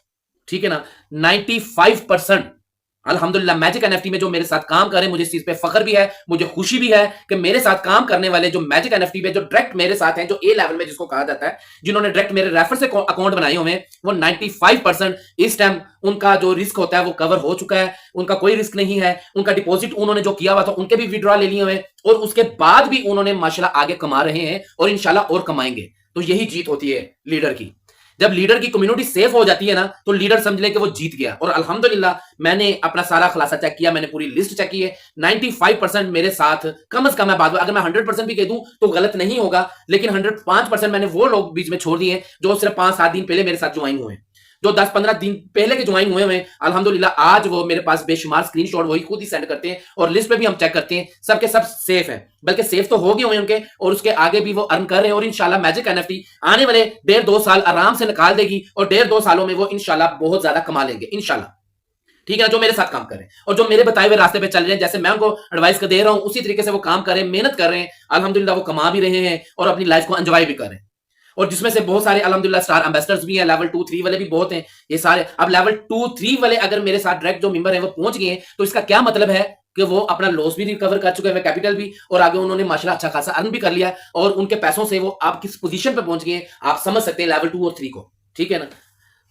S1: ठीक है ना, 95% अल्हम्दुलिल्लाह मैजिक एनएफटी में जो मेरे साथ काम कर रहे हैं, मुझे इस चीज पे फख्र भी है, मुझे खुशी भी है कि मेरे साथ काम करने वाले जो मैजिक एनएफटी में जो डायरेक्ट मेरे साथ हैं, जो ए लेवल में जिसको कहा जाता है, जिन्होंने डायरेक्ट मेरे रेफर से अकाउंट बनाए हुए हैं, वो 95% इस टाइम उनका जो रिस्क होता है वो कवर हो चुका है। उनका कोई रिस्क नहीं है। उनका डिपॉजिट उन्होंने जो किया हुआ था उनके भी विड्रॉ ले लिए हुए हैं, और उसके बाद भी उन्होंने माशाल्लाह आगे कमा रहे हैं और इंशाल्लाह और कमाएंगे। तो यही जीत होती है लीडर की। जब लीडर की कम्युनिटी सेफ हो जाती है ना, तो लीडर समझ ले कि वो जीत गया। और अल्हम्दुलिल्लाह मैंने अपना सारा खुलासा चेक किया, मैंने पूरी लिस्ट चेक की है। 95% मेरे साथ कम से कम है। बात अगर मैं 100% भी कह दूं तो गलत नहीं होगा, लेकिन 105% मैंने वो लोग बीच में छोड़ दिए जो सिर्फ 5-7 दिन पहले मेरे साथ ज्वाइन हुए हैं, जो 10-15 दिन पहले के ज्वाइन हुए हैं। अल्हम्दुलिल्लाह आज वो मेरे पास बेशुमार स्क्रीनशॉट वही खुद ही सेंड करते हैं, और लिस्ट पे भी हम चेक करते हैं, सबके सब सेफ है। बल्कि सेफ तो हो गए हुए उनके, और उसके आगे भी वो अर्न कर रहे हैं। और इंशाल्लाह मैजिक एनएफटी आने वाले 1.5-2 साल आराम से निकाल देगी, और 1.5-2 सालों में वो इंशाल्लाह बहुत ज्यादा कमा लेंगे इंशाल्लाह। ठीक है ना, जो मेरे साथ काम कर रहे हैं और जो मेरे बताए हुए रास्ते पे चल रहे हैं, जैसे मैं उनको एडवाइस कर दे रहा हूं उसी तरीके से वो काम कर रहे हैं, मेहनत कर रहे हैं। अल्हम्दुलिल्लाह वो कमा भी रहे हैं और अपनी लाइफ को एंजॉय भी कर रहे हैं। और जिसमें से बहुत सारे अल्हम्दुलिल्लाह स्टार एम्बेसडर्स भी हैं, लेवल 2-3 वाले भी बहुत हैं ये सारे। अब लेवल 2-3 वाले अगर मेरे साथ डायरेक्ट जो मेंबर है वो पहुंच गए हैं, तो इसका क्या मतलब है कि वो अपना लॉस भी रिकवर कर चुके हैं, कैपिटल भी, और आगे उन्होंने माशाल्लाह अच्छा खासा अर्न भी कर लिया है, और उनके पैसों से वो आप किस पोजीशन पे पहुंच गए हैं आप समझ सकते हैं लेवल 2 और 3 को। ठीक है ना,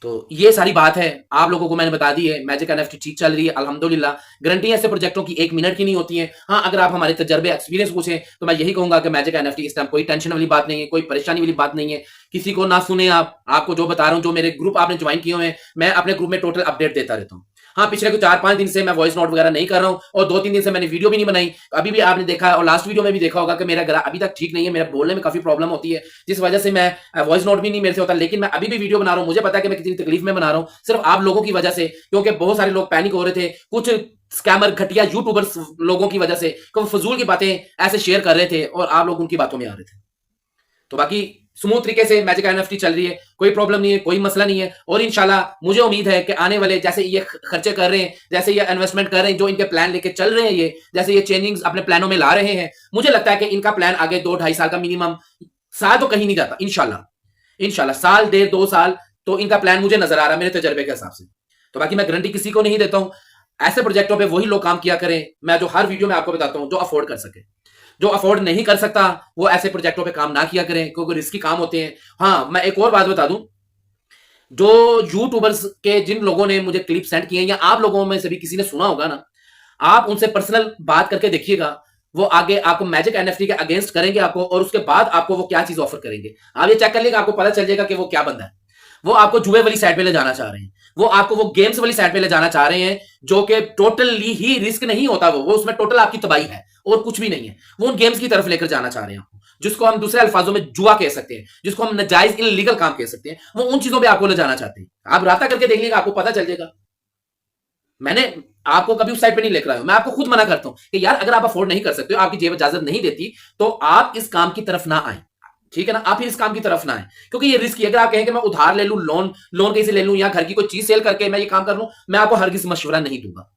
S1: तो ये सारी बात है, आप लोगों को मैंने बता दी है। मैजिक एनएफटी ठीक चल रही है अल्हम्दुलिल्लाह। गारंटी ऐसे प्रोजेक्टों की 1 मिनट की नहीं होती है। हाँ, अगर आप हमारे तजर्बे एक्सपीरियंस पूछें तो मैं यही कहूंगा कि मैजिक एनएफटी इस टाइम कोई टेंशन वाली बात नहीं है, कोई परेशानी वाली बात नहीं है। किसी को ना सुने आप, आपको जो बता रहा हूं, जो मेरे ग्रुप आपने ज्वाइन किए हुए हैं, मैं अपने ग्रुप में टोटल अपडेट देता रहता हूँ। हाँ, पिछले कुछ 4-5 दिन से मैं वॉइस नोट वगैरह नहीं कर रहा हूँ, और 2-3 दिन से मैंने वीडियो भी नहीं बनाई। अभी भी आपने देखा और लास्ट वीडियो में भी देखा होगा कि मेरा गला अभी तक ठीक नहीं है, मेरा बोलने में काफी प्रॉब्लम होती है, जिस वजह से मैं वॉइस नोट भी नहीं मेरे से होता। लेकिन मैं अभी भी वीडियो बना रहा हूँ, मुझे पता है कि मैं कितनी तकलीफ में बना रहा हूँ, सिर्फ आप लोगों की वजह से, क्योंकि बहुत सारे लोग पैनिक हो रहे थे, कुछ स्कैमर घटिया यूट्यूबर्स लोगों की वजह से फजूल की बातें ऐसे शेयर कर रहे थे, और आप लोग उनकी बातों में आ रहे थे। तो बाकी स्मूथ तरीके से मैजिक एनएफटी चल रही है, कोई प्रॉब्लम नहीं है, कोई मसला नहीं है। और इंशाल्लाह मुझे उम्मीद है कि आने वाले, जैसे ये खर्चे कर रहे हैं, जैसे ये इन्वेस्टमेंट कर रहे हैं, जो इनके प्लान लेके चल रहे हैं, ये जैसे ये चेंजिंग्स अपने प्लानों में ला रहे हैं, मुझे लगता है कि इनका प्लान आगे 2-2.5 साल का मिनिमम, साल तो कहीं नहीं जाता इंशाल्लाह। इंशाल्लाह साल 1.5-2 साल तो इनका प्लान मुझे नजर आ रहा है मेरे तजर्बे के हिसाब से। तो बाकी मैं गारंटी किसी को नहीं देता हूं। ऐसे प्रोजेक्टों पे वही लोग काम किया करें, मैं जो हर वीडियो में आपको बताता हूं, जो अफोर्ड कर सके। जो अफोर्ड नहीं कर सकता वो ऐसे प्रोजेक्टों पे काम ना किया करें, क्योंकि रिस्की काम होते हैं। हाँ, मैं एक और बात बता दूं, जो यूट्यूबर्स के जिन लोगों ने मुझे क्लिप सेंड किए हैं, या आप लोगों में से भी किसी ने सुना होगा ना, आप उनसे पर्सनल बात करके देखिएगा, वो आगे आपको मैजिक एनएफटी के अगेंस्ट करेंगे आपको, और उसके बाद आपको वो क्या चीज ऑफर करेंगे। आप ये चेक कर लीजिएगा, आपको पता चल जाएगा कि वो क्या बंदा है। वो आपको जुए वाली साइड पे ले जाना चाह रहे हैं, वो आपको वो गेम्स वाली साइड पे ले जाना चाह रहे हैं, जो कि टोटली ही रिस्क नहीं होता, वो उसमें टोटल आपकी तबाही है और कुछ भी नहीं है। वो उन गेम्स की तरफ लेकर जाना चाह रहे हैं आपको, जिसको हम दूसरे अल्फाजों में जुआ कह सकते हैं, जिसको हम नाजायज इल्लीगल काम कह सकते हैं, वो उन चीजों पे आपको ले जाना चाहते हैं। आप राता करके देख लीजिएगा, आपको पता चल जाएगा। मैंने आपको कभी उस साइड पे नहीं लेकर आया, मैं आपको खुद मना करता हूं कि यार अगर आप अफोर्ड नहीं कर सकते हो, आपकी जेब इजाजत नहीं देती, तो आप इस काम की तरफ ना आए। ठीक है ना, आप इस काम की तरफ ना आए, क्योंकि ये रिस्क है। अगर आप कहें कि मैं उधार ले लूं, लोन कहीं से ले लूं, या घर की कोई चीज सेल करके मैं ये काम कर लूं, मैं आपको हरगिज मशवरा नहीं दूंगा।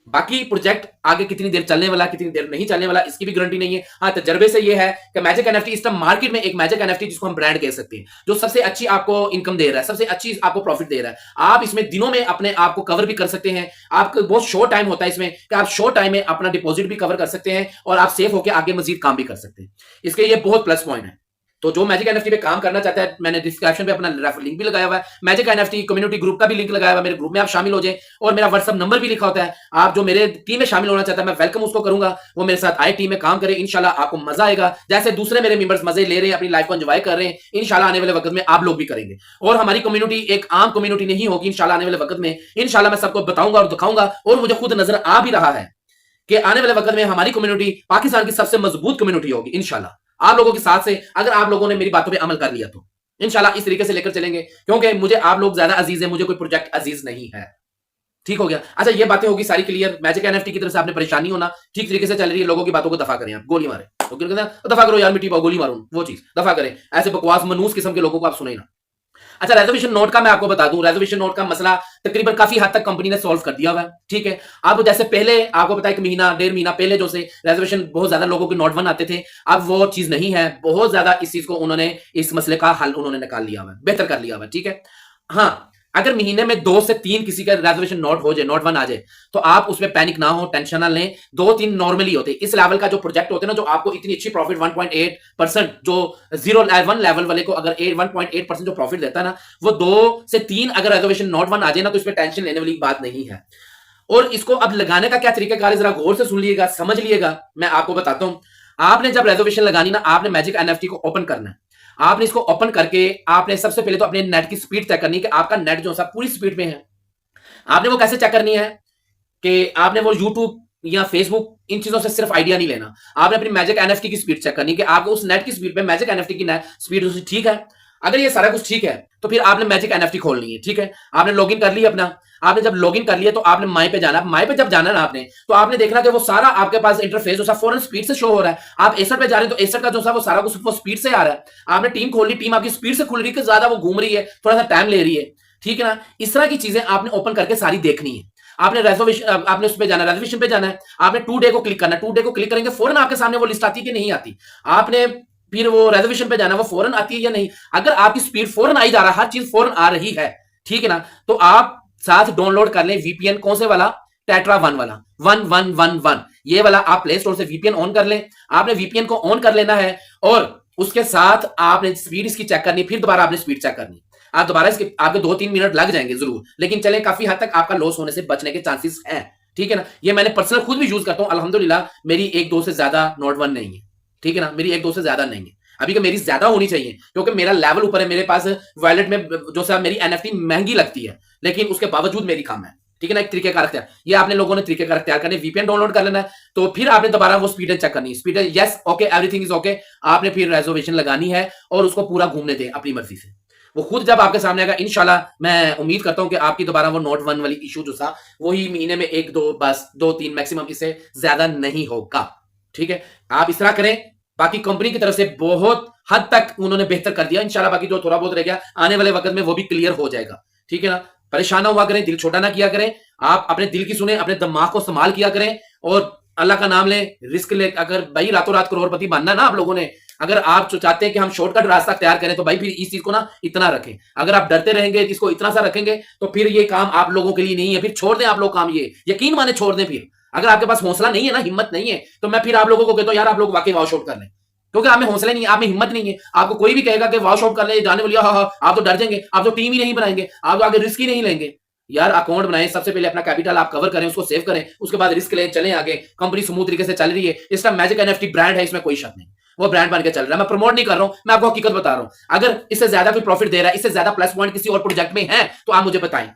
S1: बाकी प्रोजेक्ट आगे कितनी देर चलने वाला, कितनी देर नहीं चलने वाला, इसकी भी गारंटी नहीं है। हाँ, तजर्बे से ये है कि मैजिक एनएफटी इस टाइम मार्केट में एक मैजिक एनएफटी जिसको हम ब्रांड कह सकते हैं, जो सबसे अच्छी आपको इनकम दे रहा है, सबसे अच्छी आपको प्रॉफिट दे रहा है। आप इसमें दिनों में अपने आप को कवर भी कर सकते हैं। आपका बहुत शॉर्ट टाइम होता है इसमें कि आप शॉर्ट टाइम में अपना डिपॉजिट भी कवर कर सकते हैं, और आप सेफ होकर आगे मजीद काम भी कर सकते हैं। इसके ये बहुत प्लस पॉइंट है। तो जो मैजिक एनएफटी पे काम करना चाहता है, मैंने डिस्क्रिप्शन पे अपना रेफर लिंक भी लगाया हुआ है, मैजिक एनएफटी कम्युनिटी ग्रुप का भी लिंक लगाया हुआ है, मेरे ग्रुप में आप शामिल हो जाए, और मेरा व्हाट्सएप नंबर भी लिखा होता है। आप जो मेरे टीम में शामिल होना चाहता है, मैं वेलकम उसको करूंगा, वो मेरे साथ आए, टीम में काम करे, इंशाल्लाह आपको मजा आएगा, जैसे दूसरे मेरे मेंबर्स मजे ले रहे हैं, अपनी लाइफ को एंजॉय कर रहे हैं, इंशाल्लाह आने वाले वक्त में आप लोग भी करेंगे। और हमारी कम्युनिटी एक आम कम्युनिटी नहीं होगी, इंशाल्लाह आने वाले वक्त में इंशाल्लाह मैं सबको बताऊंगा और दिखाऊंगा, और मुझे खुद नजर आ भी रहा है कि आने वाले वक्त में हमारी कम्युनिटी पाकिस्तान की सबसे मजबूत कम्युनिटी होगी इंशाल्लाह, आप लोगों के साथ से, अगर आप लोगों ने मेरी बातों पे अमल कर लिया तो इंशाल्लाह इस तरीके से लेकर चलेंगे, क्योंकि मुझे आप लोग ज्यादा अजीज है, मुझे कोई प्रोजेक्ट अजीज नहीं है। ठीक हो गया? अच्छा, ये बातें होगी सारी क्लियर। मैजिक एनएफटी की तरफ से आपने परेशानी होना ठीक तरीके से चल रही है, लोगों की बातों को दफा करें, आप गोली मारे तो कहते हैं दफा करो यार, मिट्टी पाओ, गोली मारो, वो चीज दफा करें, ऐसे बकवास मनूस किस्म के लोगों को आप सुने ना। अच्छा, रिजर्वेशन नोट का मैं आपको बता दूं, रिजर्वेशन नोट का मसला तकरीबन काफी हद तक कंपनी ने सॉल्व कर दिया हुआ है। ठीक है, अब जैसे पहले आपको पता है, एक महीना डेढ़ महीना पहले जो से रिजर्वेशन बहुत ज्यादा लोगों के नोट वन आते थे, अब वो चीज नहीं है, बहुत ज्यादा इस चीज को उन्होंने, इस मसले का हल उन्होंने निकाल लिया हुआ है, बेहतर कर लिया हुआ है। ठीक है, हाँ, अगर महीने में 2 से 3 किसी का रिजर्वेशन नोट हो जाए, नोट वन आ जाए, तो आप उसमें पैनिक ना हो, टेंशन ना लें। 2-3 नॉर्मली होते हैं, इस लेवल का जो प्रोजेक्ट होते हैं ना, जो आपको इतनी अच्छी प्रॉफिट 1.8%, जो 0-1 लेवल वाले को अगर 1.8% जो प्रॉफिट देता है ना, वो 2 से 3 अगर रिजर्वेशन नोट वन आ जाए ना, तो इसमें टेंशन लेने वाली बात नहीं है। और इसको अब लगाने का क्या तरीका है, जरा गौर से सुन लीजिएगा, समझ लीजिएगा, मैं आपको बताता हूं। आपने जब रिजर्वेशन लगानी ना, आपने मैजिक एनएफटी को ओपन करना है। आपने इसको ओपन करके आपने सबसे पहले तो अपने नेट की स्पीड चेक करनी है कि आपका नेट जो है पूरी स्पीड में है। आपने वो कैसे चेक करनी है कि आपने वो यूट्यूब या फेसबुक इन चीजों से सिर्फ आइडिया नहीं लेना, आपने अपनी मैजिक एनएफटी की स्पीड चेक करनी है कि आपको उस नेट की स्पीड पे मैजिक एनएफटी की स्पीड ठीक है। अगर ये सारा कुछ ठीक है तो फिर आपने मैजिक एनएफटी खोलनी है। ठीक है, आपने लॉगिन कर लिया अपना, आपने जब लॉगिन कर लिया तो आपने माई पे जाना। माई पे जब जाना ना आपने, तो आपने देखना कि वो सारा आपके पास इंटरफेस जो फौरन स्पीड से शो हो रहा है। आप 61 पे जा रहे हैं तो 61 का जो सा वो सारा कुछ वो स्पीड से आ रहा है। आपने टीम खोल ली, टीम आपकी स्पीड से खुल रही है, ज्यादा वो घूम रही है, थोड़ा सा टाइम ले रही है। ठीक है ना, इस तरह की चीजें आपने ओपन करके सारी देखनी है। आपने रिजर्वेशन, आपने उस पे जाना, रिजर्वेशन पे जाना है, आपने 2 डे को क्लिक करना है। 2 डे को क्लिक करेंगे फौरन आपके सामने वो लिस्ट आती है कि नहीं आती। आपने फिर वो रिजर्वेशन पे जाना, वो फौरन आती है या नहीं। अगर आपकी स्पीड फौरन आई जा रहा है, हर चीज फौरन आ रही है, ठीक है ना, तो आप साथ डाउनलोड कर लें वीपीएन। कौन से वाला? टेट्रा 1 वाला, 1111, ये वाला आप प्ले स्टोर से वीपीएन ऑन कर लें। आपने वीपीएन को ऑन कर लेना है और उसके साथ आपने स्पीड इसकी चेक करनी, फिर दोबारा आपने स्पीड चेक करनी। आप दोबारा इसके आपके 2-3 मिनट लग जाएंगे जरूर, लेकिन चले काफी हद तक आपका लॉस होने से बचने के चांसेस हैं। ठीक है ना, ये मैंने पर्सनल खुद भी यूज करता हूं, अल्हम्दुलिल्लाह मेरी 1-2 से ज्यादा नोट वन नहीं है। ठीक है ना, मेरी 1-2 से ज्यादा नहीं है। अभी कि मेरी ज्यादा होनी चाहिए क्योंकि मेरा लेवल ऊपर है, मेरे पास वॉलेट में जो सा मेरी एनएफटी महंगी लगती है, लेकिन उसके बावजूद मेरी कम है। ठीक है ना, एक तरीके का अख्तियार, ये आपने लोगों ने तरीके का अख्तियार करने, वीपीएन डाउनलोड कर लेना है, तो फिर आपने दोबारा वो स्पीड चेक करनी है। Speed yes okay, everything is okay, आपने फिर रिजर्वेशन लगानी है और उसको पूरा घूमने दें अपनी मर्जी से। वो खुद जब आपके सामने आएगा इंशाल्लाह, मैं उम्मीद करता हूं कि आपकी दोबारा वो नोट वन वाली इशू जो था वही महीने में 1-2, बस 2-3 मैक्सिमम, इससे ज्यादा नहीं होगा। ठीक है, आप इस तरह करें। बाकी कंपनी की तरफ से बहुत हद तक उन्होंने बेहतर कर दिया इंशाल्लाह। बाकी जो थोड़ा बहुत रह गया आने वाले वक्त में वो भी क्लियर हो जाएगा। ठीक है ना, परेशान ना हुआ करें, दिल छोटा ना किया करें, आप अपने दिल की सुने, अपने दिमाग को संभाल किया करें और अल्लाह का नाम लें, रिस्क ले। अगर भाई रातों रात करोड़पति बनना ना आप लोगों ने, अगर आप चाहते हैं कि हम शॉर्टकट रास्ता तैयार करें, तो भाई फिर इस चीज को ना इतना रखें। अगर आप डरते रहेंगे, इसको इतना सा रखेंगे, तो फिर ये काम आप लोगों के लिए नहीं है। फिर छोड़ दें आप लोग काम, ये यकीन माने छोड़ दें। फिर अगर आपके पास हौसला नहीं है ना, हिम्मत नहीं है, तो मैं फिर आप लोगों को कहता हूं यार आप लोग वाकई वॉश आउट कर लें, क्योंकि आप में हौसला नहीं है, आप में हिम्मत नहीं है। आपको कोई भी कहेगा कि वॉश आउट कर ले, जाने वाली, हाँ, आप तो डर जाएंगे, आप तो टीम ही नहीं बनाएंगे, आप तो आगे रिस्क ही नहीं लेंगे। यार अकाउंट बनाएं, सबसे पहले अपना कैपिटल आप कवर करें, उसको सेव करें, उसके बाद रिस्क लें, चलें आगे। कंपनी स्मूथ तरीके से चल रही है, इसका मैजिक एनएफटी ब्रांड है, इसमें कोई शक नहीं, वो ब्रांड बन के चल रहा है। मैं प्रमोट नहीं कर रहा हूं, मैं आपको हकीकत बता रहा हूं। अगर इससे ज्यादा कोई प्रॉफिट दे रहा है, इससे ज्यादा प्लस पॉइंट किसी और प्रोजेक्ट में है, तो आप मुझे बताएं।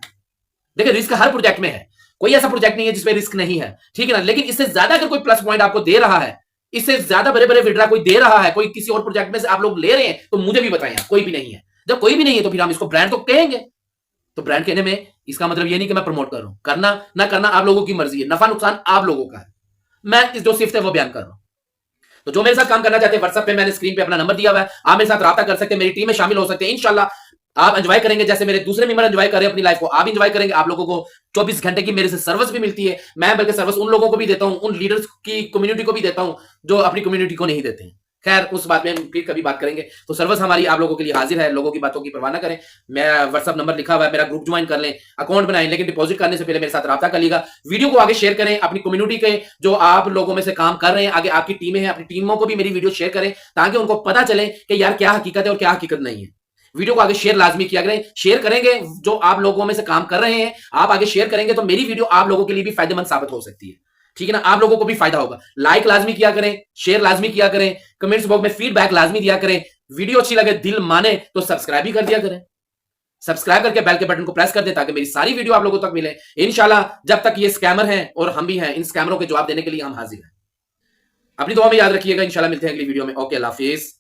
S1: देखिए, रिस्क हर प्रोजेक्ट में है, कोई ऐसा प्रोजेक्ट नहीं है जिसमें रिस्क नहीं है। ठीक है ना, लेकिन इससे ज्यादा अगर कोई प्लस पॉइंट आपको दे रहा है, इससे ज्यादा बड़े बड़े विड्रा कोई दे रहा है, कोई किसी और प्रोजेक्ट में से आप लोग ले रहे हैं, तो मुझे भी बताएं। कोई भी नहीं है, जब कोई भी नहीं है तो फिर हम इसको ब्रांड तो कहेंगे। तो ब्रांड कहने में इसका मतलब ये नहीं कि मैं प्रमोट कर रहा हूं, करना ना करना आप लोगों की मर्जी है, नफा नुकसान आप लोगों का है। मैं इस जो सिर्फ है वो बयान कर रहा हूं। तो जो मेरे साथ काम करना चाहते हैं, व्हाट्सएप पे मैंने स्क्रीन पे अपना नंबर दिया हुआ है, आप मेरे साथ राब्ता कर सकते हैं, मेरी टीम में शामिल हो सकते हैं। इंशाल्लाह आप एंजॉय करेंगे जैसे मेरे दूसरे मेंबर एंजॉय कर रहे हैं अपनी लाइफ को, आप एंजॉय करेंगे। आप लोगों को 24 घंटे की मेरे से सर्विस भी मिलती है। मैं बल्कि सर्विस उन लोगों को भी देता हूं, उन लीडर्स की कम्युनिटी को भी देता हूं जो अपनी कम्युनिटी को नहीं देते हैं। खैर उस बात में हम फिर कभी बात करेंगे। तो सर्विस हमारी आप लोगों के लिए हाजिर है, लोगों की बातों की परवाह ना करें। मेरा व्हाट्सअप नंबर लिखा हुआ है, मेरा ग्रुप ज्वाइन कर लें, अकाउंट बनाएं, लेकिन डिपॉजिट करने से पहले मेरे साथ राब्ता कर लीजिएगा। वीडियो को आगे शेयर करें, अपनी कम्युनिटी के जो आप लोगों में से काम कर रहे हैं, आगे आपकी टीमें हैं, अपनी टीमों को भी मेरी वीडियो शेयर करें, ताकि उनको पता चले कि यार क्या हकीकत है और क्या हकीकत नहीं है। वीडियो को आगे शेयर लाजमी किया करें। शेयर करेंगे, जो आप लोगों में से काम कर रहे हैं, आप आगे शेयर करेंगे तो मेरी वीडियो आप लोगों के लिए भी फायदेमंद साबित हो सकती है। ठीक है ना, आप लोगों को भी फायदा होगा। लाइक लाजमी किया करें, शेयर लाजमी किया करें, कमेंट्स बॉक्स में फीडबैक लाजमी दिया करें। वीडियो अच्छी लगे, दिल माने तो सब्सक्राइब भी कर दिया करें। सब्सक्राइब करके बेल के बटन को प्रेस कर दे ताकि मेरी सारी वीडियो आप लोगों तक मिले। इंशाल्लाह जब तक ये स्कैमर हैं और हम भी हैं, इन स्कैमरों के जवाब देने के लिए हम हाजिर हैं। अपनी दुआ में याद रखिएगा। इंशाल्लाह मिलते हैं अगली वीडियो में। ओके, अल्लाह हाफिज।